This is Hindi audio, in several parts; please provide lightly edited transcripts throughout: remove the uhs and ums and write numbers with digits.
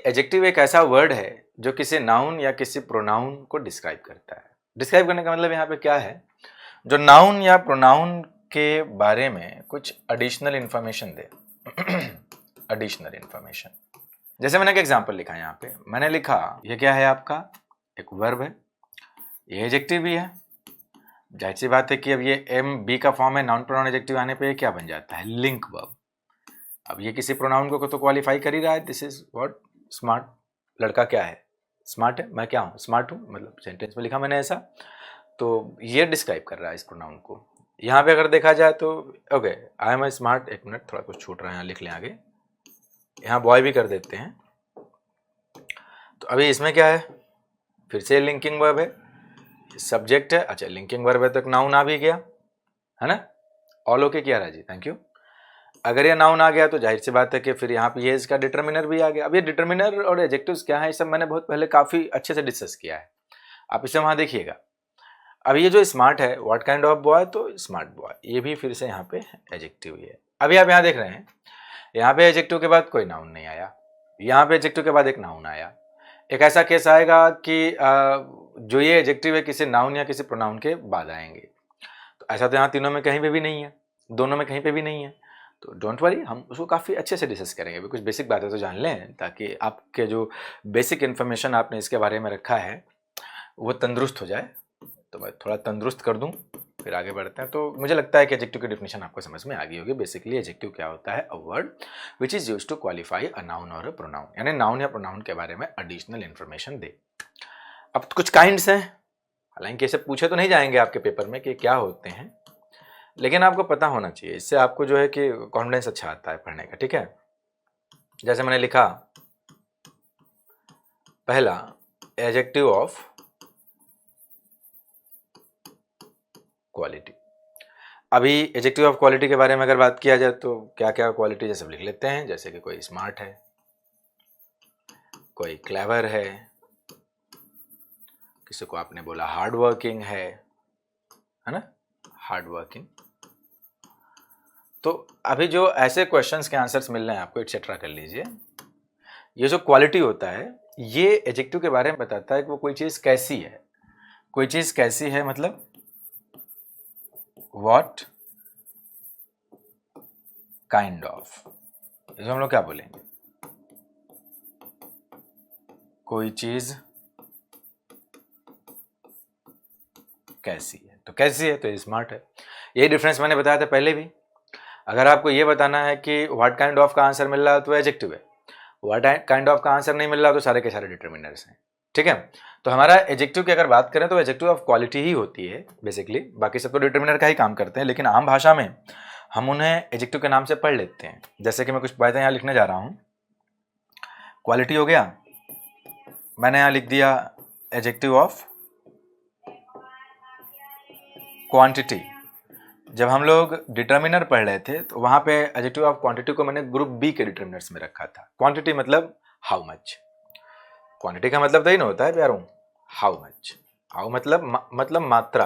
एडजेक्टिव एक ऐसा वर्ड है जो किसी नाउन या किसी प्रोनाउन को डिस्क्राइब करता है। डिस्क्राइब करने का मतलब यहाँ पे क्या है, जो नाउन या प्रोनाउन के बारे में कुछ एडिशनल इंफॉर्मेशन दे। एडिशनल इंफॉर्मेशन, जैसे मैंने एक एग्जांपल लिखा है यहाँ पे, मैंने लिखा ये क्या है आपका, एक वर्ब है, ये एडजेक्टिव भी है। जाहिर सी बात है कि अब ये एम बी का फॉर्म है, नाउन प्रोनाउन एडजेक्टिव आने पे क्या बन जाता है, लिंक वर्ब। अब ये किसी प्रोनाउन को तो क्वालिफाई कर ही रहा है, दिस इज व्हाट, स्मार्ट। लड़का क्या है, स्मार्ट है। मैं क्या हूँ, स्मार्ट हूँ, मतलब सेंटेंस में लिखा मैंने ऐसा, तो ये डिस्क्राइब कर रहा है इस प्रोनाउन को। यहाँ पे अगर देखा जाए तो ओके, आई एम स्मार्ट, एक मिनट थोड़ा कुछ छूट रहा है, यहाँ लिख लें आगे, यहाँ बॉय भी कर देते हैं। तो अभी इसमें क्या है, फिर से लिंकिंग वर्ब है, सब्जेक्ट है, अच्छा लिंकिंग वर्ब है तो नाउन आ भी गया है ना। ऑल ओके किया राजी, थैंक यू। अगर ये नाउन आ गया तो जाहिर सी बात है कि फिर यहाँ पे ये इसका डिटर्मिनर भी आ गया। अब ये डिटर्मिनर और एडजेक्टिव्स क्या है, ये सब मैंने बहुत पहले काफ़ी अच्छे से डिस्कस किया है, आप इसे वहाँ देखिएगा। अब ये जो स्मार्ट है, व्हाट काइंड ऑफ बॉय, तो स्मार्ट बॉय, ये भी फिर से यहाँ पे एडजेक्टिव ही है। अभी आप यहाँ देख रहे हैं, यहाँ पे एडजेक्टिव के बाद कोई नाउन नहीं आया, यहाँ पे एडजेक्टिव के बाद एक नाउन आया। एक ऐसा केस आएगा कि जो ये एडजेक्टिव है किसी नाउन या किसी प्रोनाउन के बाद आएंगे, तो ऐसा तो यहाँ तीनों में कहीं पे भी नहीं है, दोनों में कहीं पे भी नहीं है। तो डोंट वरी, हम उसको काफ़ी अच्छे से डिस्कस करेंगे। कुछ बेसिक बातें तो जान लें ताकि आपके जो बेसिक इन्फॉर्मेशन आपने इसके बारे में रखा है वो तंदुरुस्त हो जाए। तो मैं थोड़ा तंदुरुस्त कर दूं, फिर आगे बढ़ते हैं। तो मुझे लगता है कि एडजेक्टिव की डेफिनेशन आपको समझ में आ गई होगी। बेसिकली एडजेक्टिव क्या होता है, a word which is used to qualify a noun और अ प्रोनाउन, यानी नाउन या प्रोनाउन के बारे में एडिशनल इन्फॉर्मेशन दे। अब कुछ काइंड्स हैं, हालांकि ऐसे पूछे तो नहीं जाएंगे आपके पेपर में कि क्या होते हैं, लेकिन आपको पता होना चाहिए, इससे आपको जो है कि कॉन्फिडेंस अच्छा आता है पढ़ने का, ठीक है। जैसे मैंने लिखा पहला, एडजेक्टिव ऑफ क्वालिटी। अभी एडजेक्टिव ऑफ क्वालिटी के बारे में अगर बात किया जाए तो क्या क्या क्वालिटी जैसे लिख लेते हैं, जैसे कि कोई स्मार्ट है, कोई क्लेवर है, किसी को आपने बोला हार्ड वर्किंग है ना, हार्ड वर्किंग। तो अभी जो ऐसे क्वेश्चंस के आंसर्स मिल रहे हैं आपको, एटसेट्रा कर लीजिए। ये जो क्वालिटी होता है ये एडजेक्टिव के बारे में बताता है कि वो कोई चीज़ कैसी है। कोई चीज़ कैसी है मतलब व्हाट काइंड ऑफ, इसमें हम लोग क्या बोलेंगे, कोई चीज़ कैसी है, तो कैसी है तो स्मार्ट है। यही डिफरेंस मैंने बताया था पहले भी। अगर आपको ये बताना है कि व्हाट काइंड ऑफ का आंसर मिल रहा है तो एडजेक्टिव है, व्हाट काइंड ऑफ का आंसर नहीं मिल रहा तो सारे के सारे डिटर्मिनर्स हैं, ठीक है। तो हमारा एडजेक्टिव की अगर बात करें तो एडजेक्टिव ऑफ क्वालिटी ही होती है बेसिकली, बाकी सब तो डिटर्मिनर का ही काम करते हैं, लेकिन आम भाषा में हम उन्हें एडजेक्टिव के नाम से पढ़ लेते हैं। जैसे कि मैं कुछ बातें यहाँ लिखने जा रहा हूँ, क्वालिटी हो गया, मैंने यहाँ लिख दिया एडजेक्टिव ऑफ क्वांटिटी। जब हम लोग डिटर्मिनर पढ़ रहे थे तो वहाँ पे एडजेक्टिव ऑफ क्वांटिटी को मैंने ग्रुप बी के डिटर्मिनर्स में रखा था। क्वांटिटी मतलब हाउ मच, क्वांटिटी का मतलब तो ही ना होता है प्यारों, हाउ मच। हाउ मतलब मात्रा,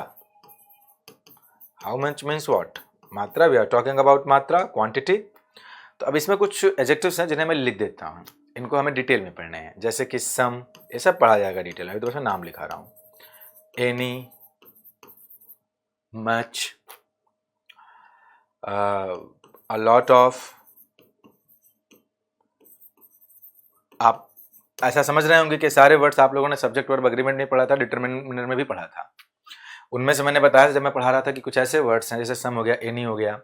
हाउ मच मीन्स व्हाट, मात्रा, वी आर टॉकिंग अबाउट मात्रा, क्वांटिटी। तो अब इसमें कुछ एडजेक्टिव्स हैं जिन्हें मैं लिख देता हूँ, इनको हमें डिटेल में पढ़ने हैं। जैसे कि सम, ये सब पढ़ा जाएगा डिटेल में, तो उसमें नाम लिखा रहा हूँ, any, much, a lot of। आप ऐसा समझ रहे होंगे कि सारे वर्ड्स आप लोगों ने सब्जेक्ट वर्ब एग्रीमेंट में पढ़ा था, डिटरमिनर में भी पढ़ा था। उनमें से मैंने बताया जब मैं पढ़ा रहा था कि कुछ ऐसे वर्ड्स हैं जैसे सम हो गया, एनी हो गया,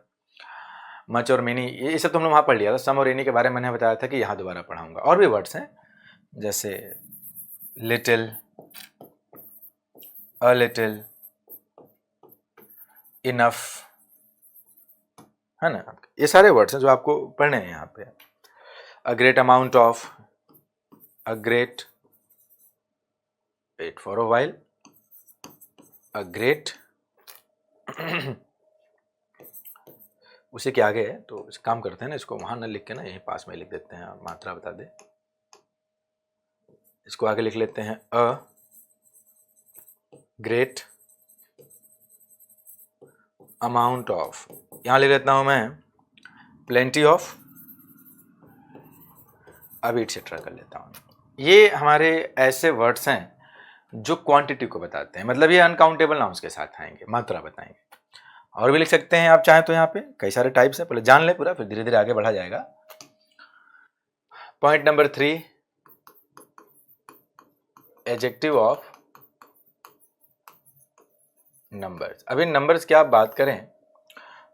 मच और मेनी, ये सब तुमने वहाँ पढ़ लिया था। सम और एनी के बारे में मैंने बताया था कि यहाँ दोबारा पढ़ाऊंगा। और भी वर्ड्स हैं जैसे लिटिल, अ लिटिल, इनफ, है ना। ये सारे वर्ड्स हैं जो आपको पढ़ने हैं यहाँ पे। A great amount of, a great, wait for a while, a great, उसी के आगे है तो काम करते हैं ना, इसको वहां न लिख के ना यहीं पास में लिख देते हैं, मात्रा बता दे। इसको आगे लिख लेते हैं, अ ग्रेट अमाउंट ऑफ, यहां लिख लेता हूं मैं प्लेंटी ऑफ, अभी एटसेट्रा कर लेता हूँ। ये हमारे ऐसे वर्ड्स हैं जो क्वांटिटी को बताते हैं, मतलब ये अनकाउंटेबल नाउन्स के साथ आएंगे, मात्रा बताएंगे। और भी लिख सकते हैं आप चाहें तो, यहाँ पे कई सारे टाइप्स हैं, पहले जान ले पूरा, फिर धीरे धीरे आगे बढ़ा जाएगा। Point number 3, adjective of numbers. अभी नंबर्स की आप बात करें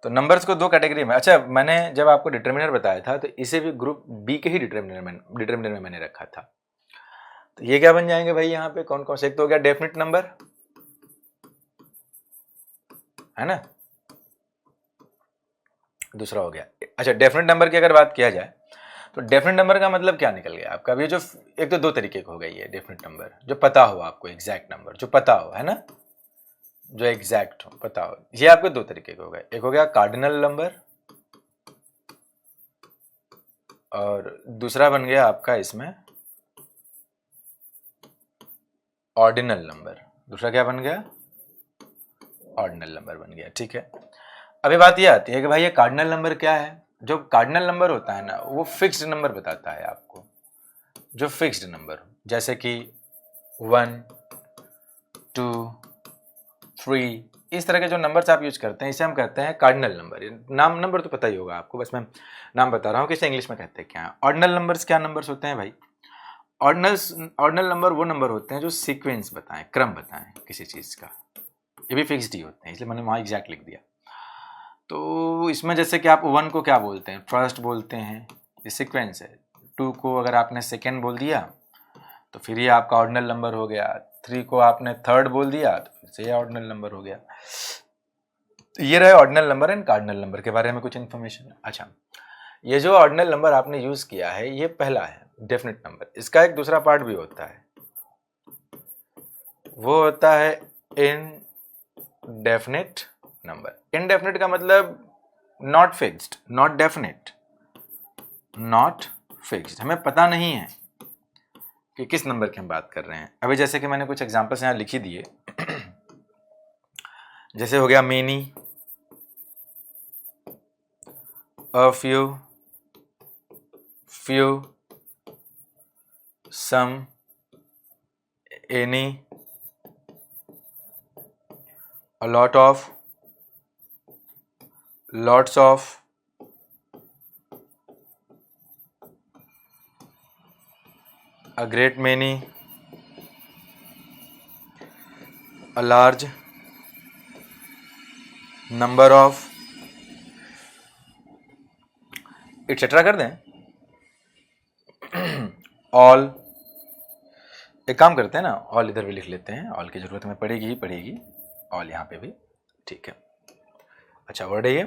तो नंबर्स को दो कैटेगरी में, अच्छा मैंने जब आपको डिटर्मिनर बताया था तो इसे भी ग्रुप बी के ही डिटर्मिनर में मैंने रखा था। तो ये क्या बन जाएंगे भाई, यहाँ पे कौन कौन से, एक तो हो गया डेफिनेट नंबर, है ना, दूसरा हो गया, अच्छा डेफिनेट नंबर की अगर बात किया जाए तो डेफिनेट नंबर का मतलब क्या निकल गया आपका, अभी जो एक तो दो तरीके का हो गया ये डेफिनेट नंबर, जो पता हो आपको, एग्जैक्ट नंबर जो पता हो, है ना, जो एग्जैक्ट हो पता हो, ये आपके दो तरीके के हो गए। एक हो गया कार्डिनल नंबर और दूसरा बन गया आपका इसमें ऑर्डिनल नंबर। दूसरा क्या बन गया, ऑर्डिनल नंबर बन गया, ठीक है। अभी बात ये आती है कि भाई ये कार्डिनल नंबर क्या है। जो कार्डिनल नंबर होता है ना वो फिक्स्ड नंबर बताता है आपको, जो फिक्स्ड नंबर हो, जैसे कि 1 2 3 इस तरह के जो नंबर्स आप यूज करते हैं इसे हम कहते हैं कार्डिनल नंबर। नाम नंबर तो पता ही होगा आपको, बस मैं नाम बता रहा हूँ कि इसे इंग्लिश में कहते हैं क्या। ऑर्डिनल नंबर्स क्या नंबर्स होते हैं भाई, ऑर्डिनल नंबर वो नंबर होते हैं जो सीक्वेंस बताएं, क्रम बताएं किसी चीज का, ये भी फिक्स्ड ही होते हैं, इसलिए मैंने वहाँ एग्जैक्ट लिख दिया। तो इसमें जैसे कि आप 1 को क्या बोलते हैं, फर्स्ट बोलते हैं, ये सीक्वेंस है। 2 को अगर आपने सेकेंड बोल दिया तो फिर ये आपका ऑर्डिनल नंबर हो गया। 3 को आपने थर्ड बोल दिया तो फिर से ये ऑर्डिनल नंबर हो गया। तो ये रहे ordinal number and cardinal number के बारे में कुछ इन्फॉर्मेशन। अच्छा, ये जो ऑर्डिनल नंबर आपने यूज किया है ये पहला है डेफिनेट नंबर। इसका एक दूसरा पार्ट भी होता है, वो होता है इनडेफिनेट नंबर। इनडेफिनेट का मतलब not fixed, not definite, not fixed, हमें पता नहीं है कि किस नंबर की हम बात कर रहे हैं। अभी जैसे कि मैंने कुछ एग्जांपल्स यहाँ लिखी दिए जैसे हो गया many, a few, few, some, any, a lot of, lots of, a great many, a large number of, etc. कर दें। all, एक काम करते हैं ना, ऑल इधर भी लिख लेते हैं, ऑल की जरूरत हमें पड़ेगी ही पड़ेगी, ऑल यहाँ पे भी, ठीक है। अच्छा वर्ड है ये,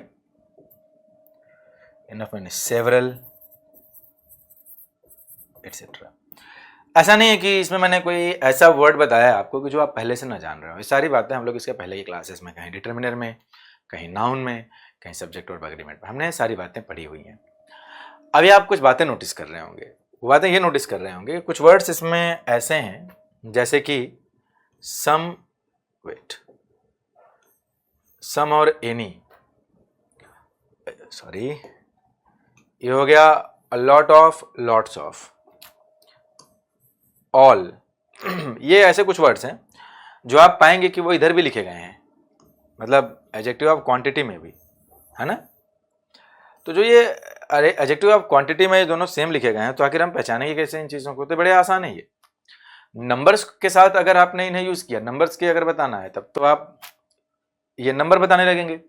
इनफ मैंने सेवरल एटसेट्रा। ऐसा नहीं है कि इसमें मैंने कोई ऐसा वर्ड बताया है आपको कि जो आप पहले से ना जान रहे हो। ये सारी बातें हम लोग इसके पहले की क्लासेस में, कहीं डिटर्मिनर में, कहीं नाउन में, कहीं सब्जेक्ट और एग्रीमेंट में, हमने सारी बातें पढ़ी हुई हैं। अभी आप कुछ बातें नोटिस कर रहे होंगे, वो बातें ये नोटिस कर रहे होंगे कुछ वर्ड्स इसमें ऐसे हैं जैसे कि सम, वेट, सम और एनी, सॉरी, ये हो गया a lot of, lots of, all. ये ऐसे कुछ वर्ड्स हैं जो आप पाएंगे कि वो इधर भी लिखे गए हैं, मतलब एडजेक्टिव ऑफ क्वांटिटी में भी, है ना। तो जो ये एडजेक्टिव ऑफ क्वांटिटी में ये दोनों सेम लिखे गए हैं तो आखिर हम पहचानेंगे कैसे इन चीज़ों को। तो बड़े आसान है ये। नंबर्स के साथ अगर आपने इन्हें यूज़ किया, नंबर्स के अगर बताना है तब तो आप ये नंबर बताने लगेंगे।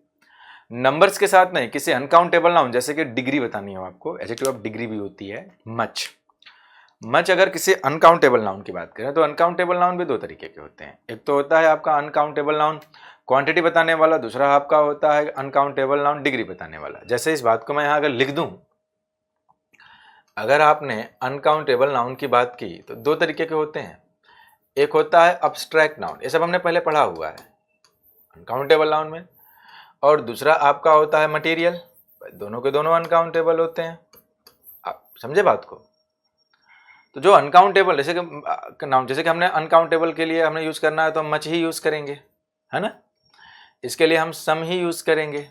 नंबर्स के साथ नहीं, किसी अनकाउंटेबल नाउन, जैसे कि डिग्री बतानी हो आपको, एडजेक्टिव ऑफ डिग्री भी होती है मच। मच अगर किसी अनकाउंटेबल नाउन की बात करें तो अनकाउंटेबल नाउन भी दो तरीके के होते हैं। एक तो होता है आपका अनकाउंटेबल नाउन क्वांटिटी बताने वाला, दूसरा आपका होता है अनकाउंटेबल नाउन डिग्री बताने वाला। जैसे इस बात को मैं यहाँ अगर लिख दूं, अगर आपने अनकाउंटेबल नाउन की बात की तो दो तरीके के होते हैं। एक होता है अब्स्ट्रैक्ट नाउन, ये सब हमने पहले पढ़ा हुआ है अनकाउंटेबल नाउन में, और दूसरा आपका होता है मटेरियल। दोनों के दोनों अनकाउंटेबल होते हैं, आप समझे बात को। तो जो अनकाउंटेबल जैसे कि नाउन, जैसे कि हमने अनकाउंटेबल के लिए हमने यूज करना है तो हम मच ही यूज करेंगे, है ना। इसके लिए हम सम ही यूज करेंगे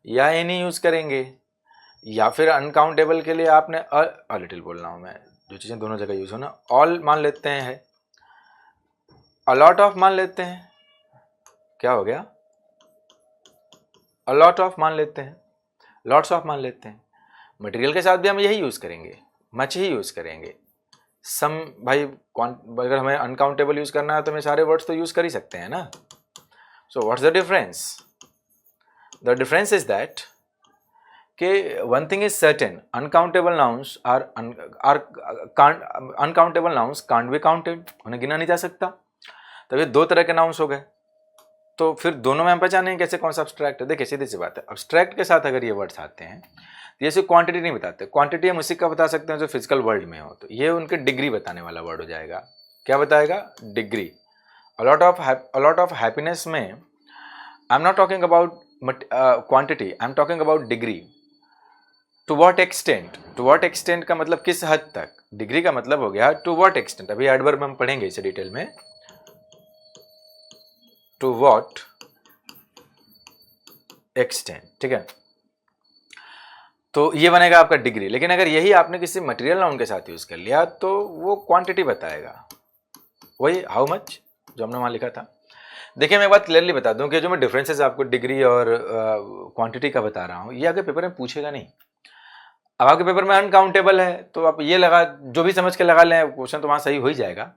या एनी यूज करेंगे, या फिर अनकाउंटेबल के लिए आपने अ लिटिल बोल रहा हूँ मैं, जो चीज़ें दोनों जगह यूज हो ना, ऑल मान लेते हैं है, अलॉट ऑफ मान लेते हैं, क्या हो गया, अलॉट ऑफ मान लेते हैं, लॉट्स ऑफ मान लेते हैं। मटेरियल के साथ भी हम यही यूज करेंगे, मच ही यूज करेंगे। सम भाई अगर हमें अनकाउंटेबल यूज करना है तो हमें सारे वर्ड्स तो यूज कर ही सकते हैं ना। So what's the difference? The difference is that कि one thing is certain, uncountable nouns are uncountable nouns can't be counted, उन्हें गिना नहीं जा सकता। तो ये दो तरह के नाउन्स हो गए, तो फिर दोनों में हम पहचानेंगे कैसे कौन सा अब्स्ट्रैक्ट है। देखिए सीधी सी बात है, अब्स्ट्रैक्ट के साथ अगर ये वर्ड्स आते हैं तो ये सिर्फ क्वांटिटी नहीं बताते, क्वांटिटी हम उसी का बता सकते हैं जो फिजिकल वर्ल्ड में हो, तो ये उनके डिग्री बताने वाला वर्ड हो जाएगा। क्या बताएगा? डिग्री। अलॉट ऑफ हैप्पीनेस में I am not talking about quantity, I am talking about degree. To what extent, to what extent का मतलब किस हद तक, डिग्री का मतलब हो गया टू वॉट एक्सटेंट। अभी एडवर्ब हम पढ़ेंगे इसे डिटेल में। टू वॉट एक्सटेंट, ठीक है, तो ये बनेगा आपका डिग्री। लेकिन अगर यही आपने किसी मटेरियल नाउन के साथ यूज कर लिया तो वो क्वांटिटी बताएगा, वही हाउ मच जो हमने वहां लिखा था। देखिए मैं एक बात क्लियरली बता दूं कि जो मैं डिफरेंसेस आपको डिग्री और क्वांटिटी का बता रहा हूं, ये आगे पेपर में पूछेगा नहीं। अब आपके पेपर में अनकाउंटेबल है तो आप ये लगा, जो भी समझ के लगा लें, क्वेश्चन तो वहां सही हो ही जाएगा।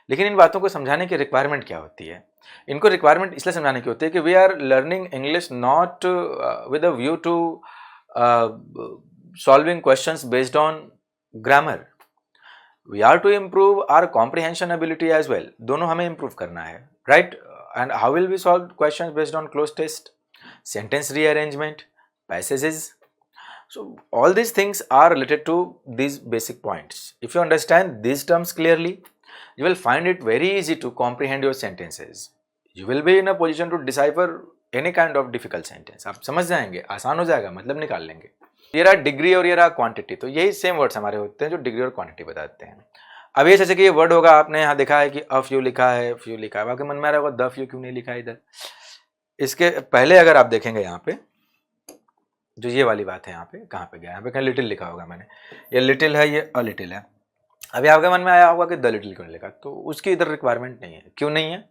लेकिन इन बातों को समझाने की रिक्वायरमेंट क्या होती है? इनको रिक्वायरमेंट इसलिए समझाने की होती है कि we are learning English not with a view to solving questions based on grammar, we are to improve our comprehension ability as well. दोनों हमें इम्प्रूव करना है, right? And how will we solve questions based on cloze test, sentence rearrangement, passages. So all these things are related to these basic points. If you understand these terms clearly, you will find it very easy to comprehend your sentences. You will be in a position to decipher any kind of difficult sentence. आप समझ जाएंगे, आसान हो जाएगा, मतलब निकाल लेंगे। ये रहा डिग्री और ये रहा क्वांटिटी, तो यही सेम वर्ड्स हमारे होते हैं जो डिग्री और क्वांटिटी बताते हैं। अब ये जैसे कि ये वर्ड होगा, आपने यहाँ देखा है कि अ फ्यू लिखा है, फ्यू लिखा है, आपके मन में आ रहा होगा द फ्यू क्यों नहीं लिखा है इधर। इसके पहले अगर आप देखेंगे यहाँ पे जो ये वाली बात है, यहाँ पे कहाँ पे गया, यहाँ पे कहीं लिटिल लिखा होगा मैंने, ये लिटिल है, ये अ लिटिल है। अभी आपके मन में आया होगा कि द लिटिल क्यों लिखा, तो उसकी इधर रिक्वायरमेंट नहीं है। क्यों नहीं है?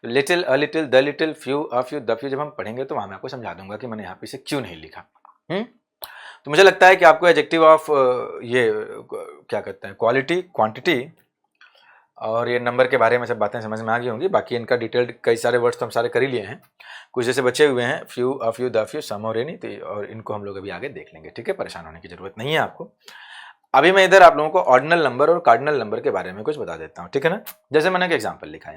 Little, a little, the little, few, a few, the few जब हम पढ़ेंगे तो वहाँ मैं आपको समझा दूंगा कि मैंने यहाँ पे इसे क्यों नहीं लिखा। तो मुझे लगता है कि आपको एडजेक्टिव ऑफ ये क्या कहते हैं, क्वालिटी, क्वांटिटी और ये नंबर के बारे में सब बातें समझ में आ गई होंगी। बाकी इनका डिटेल्ड कई सारे वर्ड्स तो हम सारे कर ही लिए हैं, कुछ जैसे बचे हुए हैं, few, a few, the few, some और एनी, और इनको हम लोग अभी आगे देख लेंगे, ठीक है? परेशान होने की जरूरत नहीं है आपको। अभी मैं इधर आप लोगों को ऑर्डिनल नंबर और कार्डिनल नंबर के बारे में कुछ बता देता हूँ, ठीक है ना? जैसे मैंने एक एग्जाम्पल लिखा है।